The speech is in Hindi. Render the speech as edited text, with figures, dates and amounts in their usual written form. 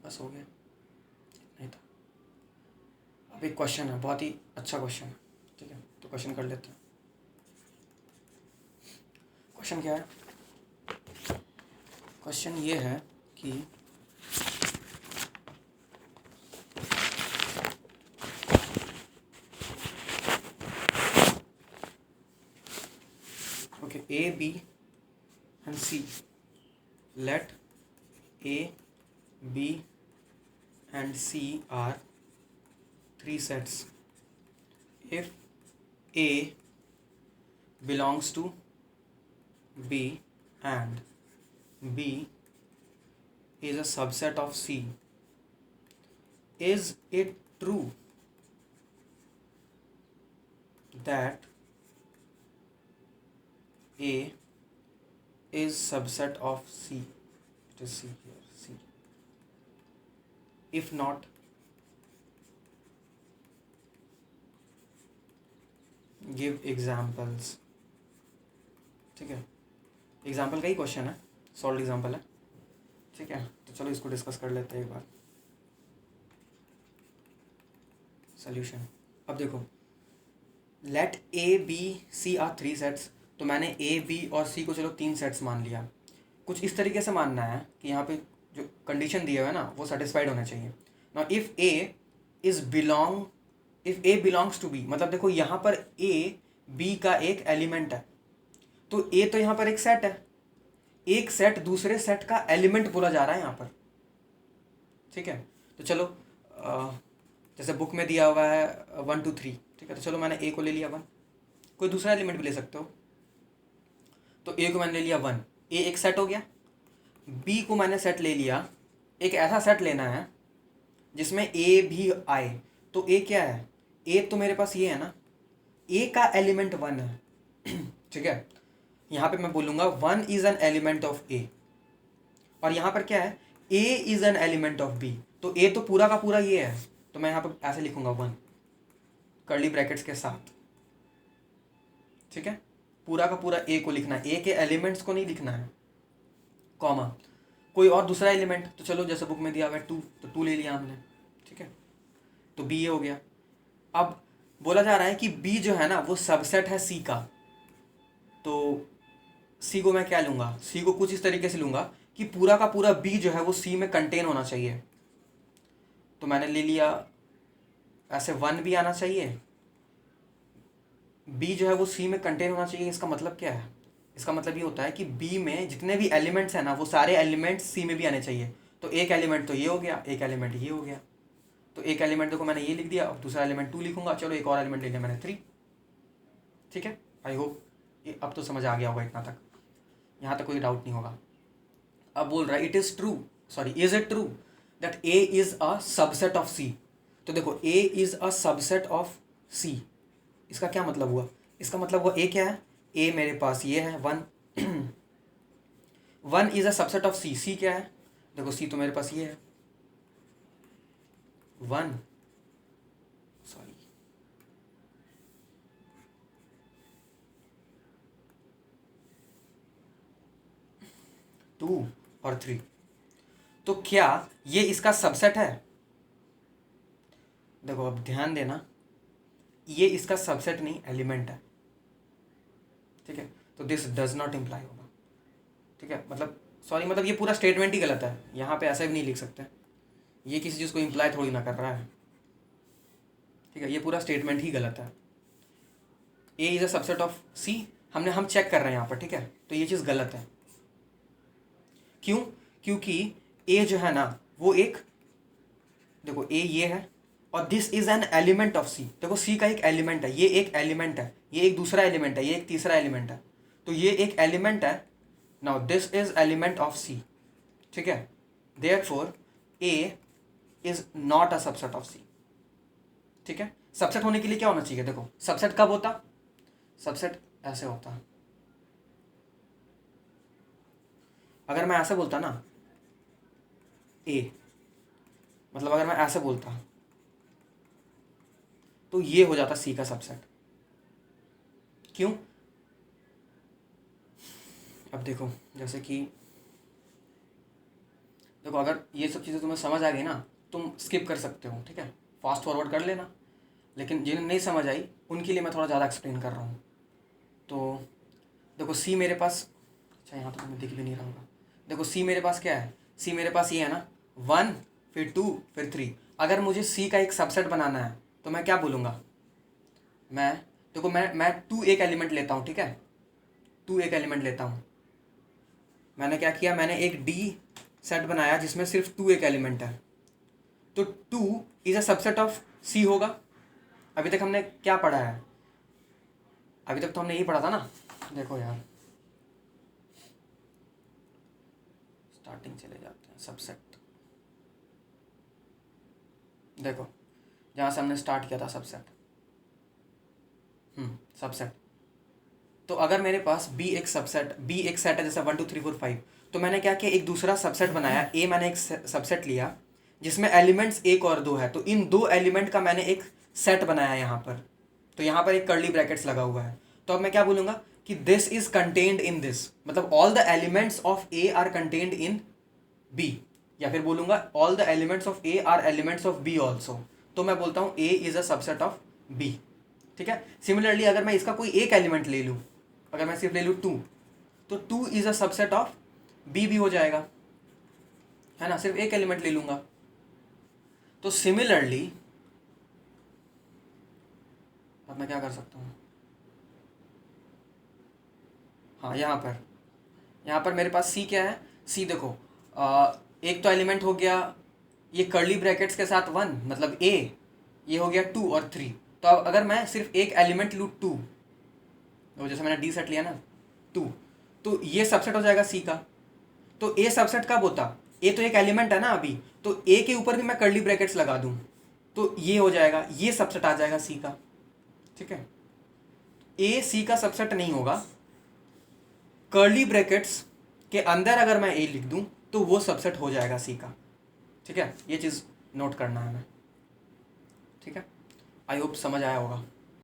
बस हो गया, नहीं था। अब एक क्वेश्चन है, बहुत ही अच्छा क्वेश्चन है, ठीक है, तो क्वेश्चन कर लेते हैं। क्वेश्चन क्या है? क्वेश्चन ये है कि okay, A B and C, let A B and C are three sets. If A belongs to B and B is a subset of C, is it true that A is subset of C? It is C here, C. If not, give examples. ठीक है, एग्जाम्पल का ही क्वेश्चन है, सॉल्व एग्जाम्पल है, ठीक है। तो चलो इसको डिस्कस कर लेते हैं एक बार। सोल्यूशन, अब देखो, let A B C are three sets, तो मैंने ए बी और सी को चलो तीन सेट्स मान लिया। कुछ इस तरीके से मानना है कि यहाँ पे जो कंडीशन दिया हुआ है ना वो सेटिस्फाइड होना चाहिए। Now if A is belong, if A belongs to B, मतलब देखो यहाँ पर ए बी का एक एलिमेंट है, तो ए तो यहाँ पर एक सेट है, एक सेट दूसरे सेट का एलिमेंट बोला जा रहा है यहाँ पर, ठीक है। तो चलो जैसे बुक में दिया हुआ है 1 2 3, ठीक है, तो चलो मैंने ए को ले लिया 1, कोई दूसरा एलिमेंट भी ले सकते हो। तो ए को मैंने ले लिया 1, ए एक सेट हो गया। बी को मैंने सेट ले लिया, एक ऐसा सेट लेना है जिसमें ए भी आए। तो ए क्या है? ए तो मेरे पास ये है ना, ए का एलिमेंट 1 है, ठीक है। यहाँ पे मैं बोलूँगा 1 is an element of A, और यहाँ पर क्या है, A is an element of B. तो ए तो पूरा का पूरा ये है, तो मैं यहाँ पर ऐसे लिखूँगा 1 कर्ली ब्रैकेट्स के साथ, ठीक है। पूरा का पूरा ए को लिखना है, ए के एलिमेंट्स को नहीं लिखना है, कॉमा कोई और दूसरा एलिमेंट। तो चलो जैसे बुक में दिया हुआ है 2, तो 2 ले लिया हमने, ठीक है। तो बी ये हो गया। अब बोला जा रहा है कि बी जो है ना वो सबसेट है सी का, तो सी को मैं क्या लूँगा, सी को कुछ इस तरीके से लूँगा कि पूरा का पूरा बी जो है वो सी में कंटेन होना चाहिए। तो मैंने ले लिया ऐसे 1 भी आना चाहिए, बी जो है वो सी में कंटेन होना चाहिए। इसका मतलब क्या है? इसका मतलब ये होता है कि बी में जितने भी एलिमेंट्स हैं ना वो सारे एलिमेंट्स सी में भी आने चाहिए। तो एक एलिमेंट तो ये हो गया, एक एलिमेंट ये हो गया, तो एक एलिमेंट देखो मैंने ये लिख दिया, अब दूसरा एलिमेंट 2 लिखूंगा। चलो एक और एलिमेंट ले लिया मैंने 3, ठीक है। आई होप ये अब तो समझ आ गया होगा, इतना तक, यहाँ तक कोई डाउट नहीं होगा। अब बोल रहा है it is true, sorry is it true that A is a subset of C. तो देखो A is a subset of C, इसका क्या मतलब हुआ? इसका मतलब हुआ ए क्या है, ए मेरे पास ये है 1, 1 इज़ अ सबसेट ऑफ सी। सी क्या है? देखो सी तो मेरे पास ये है 1, सॉरी 2 और 3। तो क्या ये इसका सबसेट है? देखो अब ध्यान देना, ये इसका सबसेट नहीं एलिमेंट है, ठीक है। तो दिस डज नॉट इम्प्लाई होगा, ठीक है। मतलब सॉरी, मतलब ये पूरा स्टेटमेंट ही गलत है, यहाँ पे ऐसा भी नहीं लिख सकते, ये किसी चीज़ को इम्प्लाई थोड़ी ना कर रहा है, ठीक है। ये पूरा स्टेटमेंट ही गलत है। A is a subset of C, हम चेक कर रहे हैं यहाँ पर, ठीक है। तो ये चीज़ गलत है, क्यों? क्योंकि ए जो है ना वो एक, देखो ए ये है और this is an element of C. देखो सी का एक एलिमेंट है, ये एक एलिमेंट है, ये एक दूसरा एलिमेंट है, ये एक तीसरा एलिमेंट है। तो ये एक एलिमेंट है, now this is element of C, ठीक है। Therefore A is not a subset of C, ठीक है। सबसेट होने के लिए क्या होना चाहिए? देखो सबसेट कब होता, सबसेट ऐसे होता, अगर मैं ऐसे बोलता ना ए, मतलब अगर मैं ऐसे बोलता तो ये हो जाता सी का सबसेट। क्यों? अब देखो जैसे कि देखो अगर ये सब चीज़ें तुम्हें समझ आ गई ना, तुम स्किप कर सकते हो, ठीक है, फास्ट फॉरवर्ड कर लेना। लेकिन जिन्हें नहीं समझ आई उनके लिए मैं थोड़ा ज़्यादा एक्सप्लेन कर रहा हूँ। तो देखो सी मेरे पास, अच्छा यहाँ तो तुम्हें दिख भी नहीं रहा होगा। देखो सी मेरे पास क्या है, सी मेरे पास ये है ना, 1 फिर 2 फिर 3। अगर मुझे सी का एक सबसेट बनाना है तो मैं क्या बोलूँगा, मैं देखो मैं 2 एक एलिमेंट लेता हूँ, ठीक है, 2 एक एलिमेंट लेता हूँ। मैंने क्या किया, मैंने एक डी सेट बनाया जिसमें सिर्फ 2 एक एलिमेंट है। तो 2 इज अ सबसेट ऑफ सी होगा। अभी तक हमने क्या पढ़ा है, अभी तक तो हमने यही पढ़ा था ना। देखो यार स्टार्टिंग चले जाते हैं, सबसेट। देखो जहाँ से हमने स्टार्ट किया था, सबसेट, सबसेट। तो अगर मेरे पास बी एक सबसेट, बी एक सेट है, जैसे 1 2 3 4 5, तो मैंने क्या किया, एक दूसरा सबसेट बनाया, ए मैंने एक सबसेट लिया जिसमें एलिमेंट्स 1 और 2 है। तो इन 2 एलिमेंट का मैंने एक सेट बनाया यहाँ पर। तो यहाँ पर एक कर्ली ब्रैकेट्स लगा हुआ है। तो अब मैं क्या बोलूँगा कि this is contained in this, मतलब all the elements of A are contained in B. या फिर बोलूँगा all the elements of A are elements of B also. तो मैं बोलता हूँ A is a subset of B, ठीक है। सिमिलरली अगर मैं इसका कोई एक एलिमेंट ले लूँ, अगर मैं सिर्फ ले लूँ 2, तो 2 is a subset of B भी हो जाएगा, है ना, सिर्फ एक एलिमेंट ले लूँगा। तो सिमिलरली अब मैं क्या कर सकता हूँ, हाँ यहाँ पर मेरे पास सी क्या है, सी देखो एक तो एलिमेंट हो गया ये कर्ली ब्रैकेट्स के साथ 1, मतलब ए, ये हो गया 2 और 3। तो अब अगर मैं सिर्फ एक एलिमेंट लूँ 2, तो जैसे मैंने डी सेट लिया ना 2, तो ये सबसेट हो जाएगा सी का। तो ए सबसेट कब होता, ए तो एक एलिमेंट है ना अभी, तो ए के ऊपर भी मैं कर्ली ब्रैकेट्स लगा दूं तो ये हो जाएगा, ये सबसेट आ जाएगा सी का, ठीक है। ए सी का सबसेट नहीं होगा, कर्ली ब्रैकेट्स के अंदर अगर मैं ए लिख दूं तो वो सबसेट हो जाएगा सी का, ठीक है। ये चीज़ नोट करना है हमें, ठीक है। आई होप समझ आया होगा।